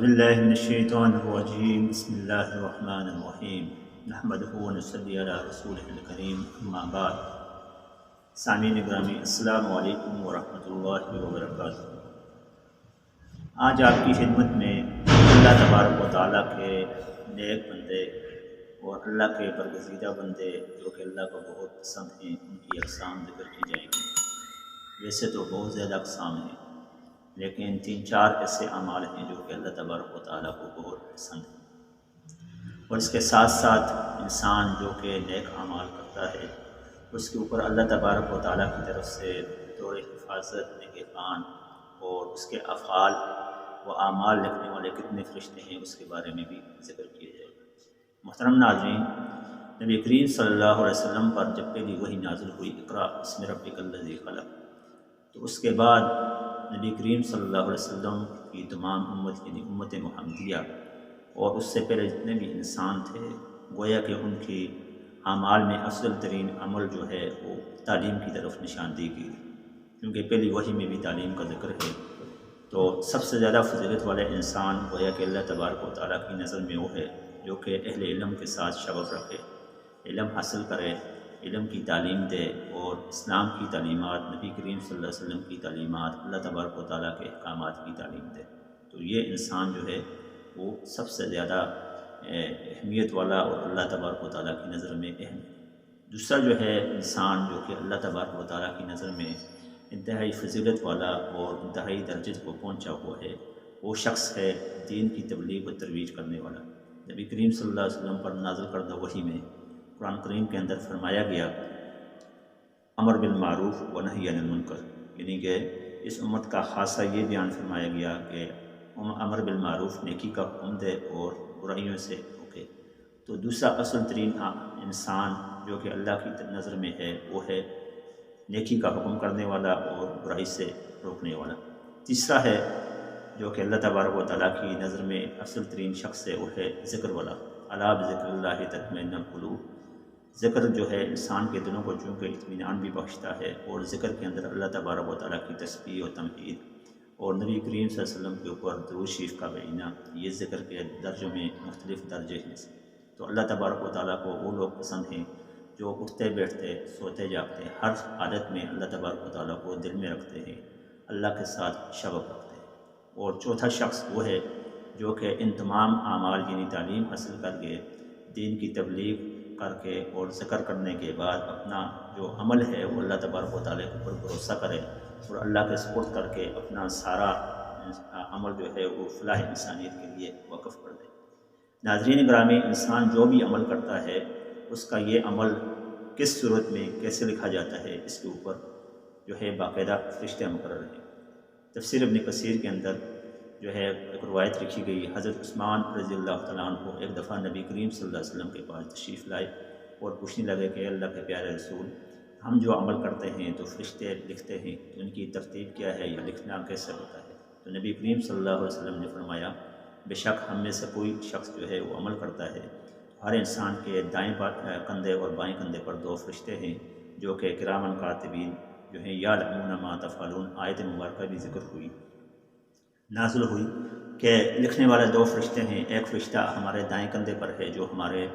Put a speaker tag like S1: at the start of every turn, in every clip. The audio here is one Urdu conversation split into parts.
S1: باللہ من الشیطان الرجیم بسم اللہ الرحمن الرحیم نحمدہ ونصلی علی رسولہ الکریم اما بعد۔ سامعین گرامی السلام علیکم ورحمۃ اللہ وبرکاتہ۔ آج آپ کی خدمت میں اللہ تبارک و تعالیٰ کے نیک بندے اور اللہ کے برگزیدہ بندے جو کہ اللہ کو بہت پسند ہیں ان کی اقسام ذکر کی جائیں گی۔ ویسے تو بہت زیادہ اقسام ہیں، لیکن 3-4 ایسے اعمال ہیں جو کہ اللہ تبارک و تعالیٰ کو بہت پسند ہیں، اور اس کے ساتھ ساتھ انسان جو کہ نیک اعمال کرتا ہے اس کے اوپر اللہ تبارک و تعالیٰ کی طرف سے بطور حفاظت نگہبان اور اس کے افعال و اعمال لکھنے والے کتنے فرشتے ہیں اس کے بارے میں بھی ذکر کیا جائے گا۔ محترم ناظرین، نبی کریم صلی اللہ علیہ وسلم پر جب پہلی وحی نازل ہوئی اقرأ بسم ربک الذی خلق، تو اس کے بعد نبی کریم صلی اللہ علیہ وسلم کی تمام امت یعنی امت محمدیہ اور اس سے پہلے جتنے بھی انسان تھے گویا کہ ان کی اعمال میں افضل ترین عمل جو ہے وہ تعلیم کی طرف نشاندہی کی، کیونکہ پہلی وحی میں بھی تعلیم کا ذکر ہے۔ تو سب سے زیادہ فضیلت والے انسان گویا کہ اللہ تبارک و تعالیٰ کی نظر میں وہ ہے جو کہ اہل علم کے ساتھ شغف رکھے، علم حاصل کرے، علم کی تعلیم دے اور اسلام کی تعلیمات، نبی کریم صلی اللہ علیہ وسلم کی تعلیمات، اللہ تبارک و تعالیٰ کے احکامات کی تعلیم دے۔ تو یہ انسان جو ہے وہ سب سے زیادہ اہمیت والا اور اللہ تبارک و تعالیٰ کی نظر میں اہم ہے۔ دوسرا جو ہے انسان جو کہ اللہ تبارک و تعالیٰ کی نظر میں انتہائی فضیلت والا اور انتہائی درجے کو پہنچا ہوا ہے، وہ شخص ہے دین کی تبلیغ و ترویج کرنے والا۔ نبی کریم صلی اللہ علیہ وسلم پر نازل کردہ وحی میں قرآن کریم کے اندر فرمایا گیا امر بالمعروف و نہی عن المنکر، یعنی کہ اس امت کا خاصہ یہ بیان فرمایا گیا کہ امر بالمعروف نیکی کا حکم دے اور برائیوں سے روکے۔ تو دوسرا اصل ترین انسان جو کہ اللہ کی نظر میں ہے وہ ہے نیکی کا حکم کرنے والا اور برائی سے روکنے والا۔ تیسرا ہے جو کہ اللہ تبارک و تعالیٰ کی نظر میں اصل ترین شخص ہے وہ ہے ذکر والا۔ الا بذکر اللہ تطمئن القلوب، ذکر جو ہے انسان کے دلوں کو چونکہ اطمینان بھی بخشتا ہے، اور ذکر کے اندر اللہ تبارک و تعالیٰ کی تسبیح و تمجید اور نبی کریم صلی اللہ علیہ وسلم کے اوپر درود شریف کا بیانیہ، یہ ذکر کے درجوں میں مختلف درجے ہیں۔ تو اللہ تبارک و تعالیٰ کو وہ لوگ پسند ہیں جو اٹھتے بیٹھتے سوتے جاگتے ہر حالت میں اللہ تبارک و تعالیٰ کو دل میں رکھتے ہیں، اللہ کے ساتھ شغف رکھتے ہیں۔ اور چوتھا شخص وہ ہے جو کہ ان تمام اعمال یعنی تعلیم حاصل کر کے دین کی تبلیغ کر کے اور ذکر کرنے کے بعد اپنا جو عمل ہے وہ اللہ تبارک و تعالیٰ کے اوپر بھروسہ کرے اور اللہ کے سپرد کر کے اپنا سارا عمل جو ہے وہ فلاح انسانیت کے لیے وقف کر دے۔ ناظرین گرامی، انسان جو بھی عمل کرتا ہے اس کا یہ عمل کس صورت میں کیسے لکھا جاتا ہے اس کے اوپر جو ہے باقاعدہ فرشتے مقرر ہیں۔ تفسیر ابن کثیر کے اندر جو ہے ایک روایت لکھی گئی، حضرت عثمان رضی اللہ تعالیٰ عنہ ایک دفعہ نبی کریم صلی اللہ علیہ وسلم کے پاس تشریف لائے اور پوچھنے لگے کہ اللہ کے پیارے رسول، ہم جو عمل کرتے ہیں تو فرشتے لکھتے ہیں، تو ان کی ترتیب کیا ہے یا لکھنا کیسے ہوتا ہے؟ تو نبی کریم صلی اللہ علیہ وسلم نے فرمایا بے شک ہم میں سے کوئی شخص جو ہے وہ عمل کرتا ہے، ہر انسان کے دائیں کندھے اور بائیں کندھے پر 2 فرشتے ہیں جو کہ کرامن کاتبین جو ہیں یعلمون ما تفعلون، آیت مبارکہ بھی ذکر ہوئی نازل ہوئی کہ لکھنے والے 2 فرشتے ہیں، ایک فرشتہ ہمارے دائیں کندھے پر ہے جو ہمارے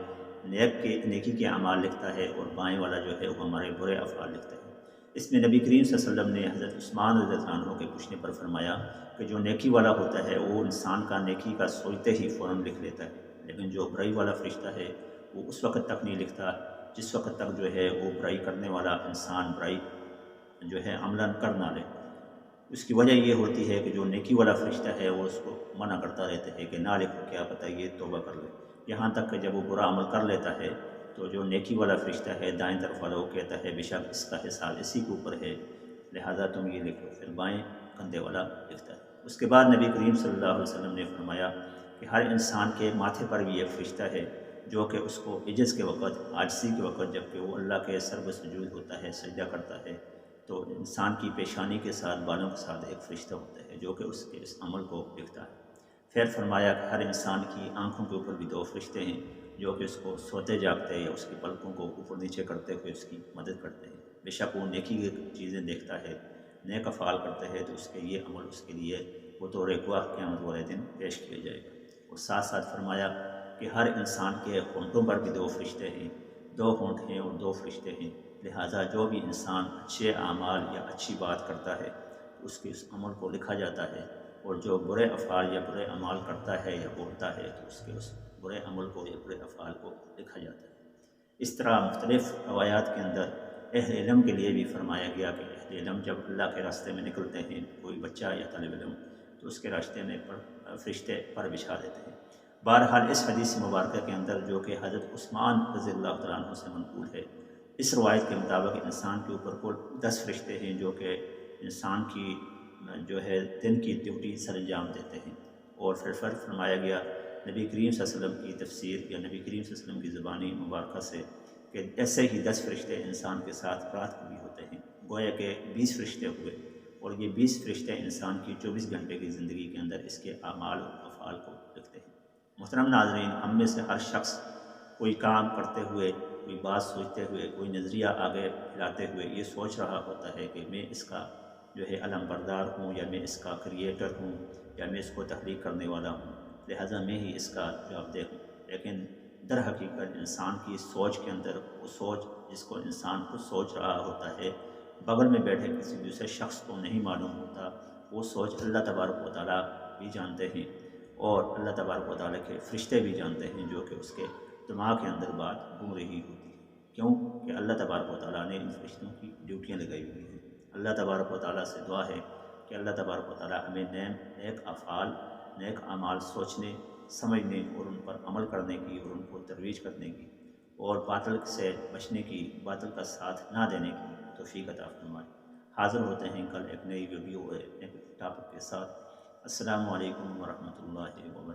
S1: نیکی کے اعمال لکھتا ہے، اور بائیں والا جو ہے وہ ہمارے برے افعال لکھتا ہے۔ اس میں نبی کریم صلی اللہ علیہ وسلم نے حضرت عثمان رضی اللہ عنہ کے پوچھنے پر فرمایا کہ جو نیکی والا ہوتا ہے وہ انسان کا نیکی کا سوچتے ہی فوراً لکھ لیتا ہے، لیکن جو برائی والا فرشتہ ہے وہ اس وقت تک نہیں لکھتا جس وقت تک جو ہے وہ برائی کرنے والا انسان برائی جو ہے عملاً کر نہ لے۔ اس کی وجہ یہ ہوتی ہے کہ جو نیکی والا فرشتہ ہے وہ اس کو منع کرتا رہتا ہے کہ نہ لکھو، کیا پتہ یہ توبہ کر لے، یہاں تک کہ جب وہ برا عمل کر لیتا ہے تو جو نیکی والا فرشتہ ہے دائیں طرف والا وہ کہتا ہے بے شک اس کا حساب اسی کے اوپر ہے، لہذا تم یہ لکھو، پھر بائیں کندھے والا لکھتا ہے۔ اس کے بعد نبی کریم صلی اللہ علیہ وسلم نے فرمایا کہ ہر انسان کے ماتھے پر بھی ایک فرشتہ ہے جو کہ اس کو عجز کے وقت، عاجزی کے وقت جب کہ وہ اللہ کے سر سجود ہوتا ہے، سجدہ کرتا ہے، تو انسان کی پیشانی کے ساتھ بالوں کے ساتھ ایک فرشتہ ہوتا ہے جو کہ اس کے اس عمل کو لکھتا ہے۔ پھر فرمایا کہ ہر انسان کی آنکھوں کے اوپر بھی 2 فرشتے ہیں جو کہ اس کو سوتے جاگتے یا اس کی پلکوں کو اوپر نیچے کرتے ہوئے اس کی مدد کرتے ہیں۔ بے شک وہ نیکی کی چیزیں دیکھتا ہے، نیک افعال کرتے ہیں تو اس کے یہ عمل اس کے لیے وہ طور گواہ قیامت والے دن پیش کیا جائے گا۔ اور ساتھ ساتھ فرمایا کہ ہر انسان کے ہونٹوں پر بھی 2 فرشتے ہیں، 2 ہونٹ ہیں اور 2 فرشتے ہیں، لہٰذا جو بھی انسان اچھے اعمال یا اچھی بات کرتا ہے اس کے اس عمل کو لکھا جاتا ہے، اور جو برے افعال یا برے اعمال کرتا ہے یا بولتا ہے تو اس کے اس برے عمل کو یا برے افعال کو لکھا جاتا ہے۔ اس طرح مختلف روایات کے اندر اہل علم کے لیے بھی فرمایا گیا کہ اہل علم جب اللہ کے راستے میں نکلتے ہیں، کوئی بچہ یا طالب علم، تو اس کے راستے میں فرشتے پر بچھا دیتے ہیں۔ بہرحال اس حدیث مبارکہ کے اندر جو کہ حضرت عثمان رضی اللہ تعالیٰ عنہ سے منقول ہے، اس روایت کے مطابق انسان کے اوپر کل 10 فرشتے ہیں جو کہ انسان کی جو ہے دن کی ڈیوٹی سر انجام دیتے ہیں۔ اور پھر فرمایا گیا نبی کریم صلی اللہ علیہ وسلم کی تفسیر یا نبی کریم صلی اللہ علیہ وسلم کی زبانی مبارکہ سے کہ ایسے ہی 10 فرشتے انسان کے ساتھ رات کو بھی ہوتے ہیں، گویا کہ 20 فرشتے ہوئے، اور یہ 20 فرشتے انسان کی 24 گھنٹے کی زندگی کے اندر اس کے اعمال و افعال کو لکھتے ہیں۔ محترم ناظرین، ہم میں سے ہر شخص کوئی کام کرتے ہوئے، کوئی بات سوچتے ہوئے، کوئی نظریہ آگے پھیلاتے ہوئے یہ سوچ رہا ہوتا ہے کہ میں اس کا جو ہے علم بردار ہوں، یا میں اس کا کریٹر ہوں، یا میں اس کو تخلیق کرنے والا ہوں، لہٰذا میں ہی اس کا جواب دہ ہوں۔ لیکن در حقیقت انسان کی سوچ کے اندر وہ سوچ جس کو انسان خود سوچ رہا ہوتا ہے، بغل میں بیٹھے کسی دوسرے شخص کو نہیں معلوم ہوتا، وہ سوچ اللہ تبارک و تعالیٰ بھی جانتے ہیں، اور اللہ تبارک و تعالیٰ کے فرشتے بھی جانتے ہیں، جو کہ اس کے دماغ کے اندر بات گھوم رہی ہوتی ہے۔ کیوں کہ اللہ تبارک و تعالیٰ نے ان فرشتوں کی ڈیوٹیاں لگائی ہوئی ہیں۔ اللہ تبارک و تعالیٰ سے دعا ہے کہ اللہ تبارک و تعالیٰ ہمیں نیک افعال، نیک اعمال سوچنے، سمجھنے اور ان پر عمل کرنے کی اور ان کو ترویج کرنے کی، اور باطل سے بچنے کی، باطل کا ساتھ نہ دینے کی توفیق عطا فرمائے۔ حاضر ہوتے ہیں کل ایک نئی ویڈیو اور ایک ٹاپک کے ساتھ۔ السلام علیکم ورحمۃ اللہ وبرکاتہ۔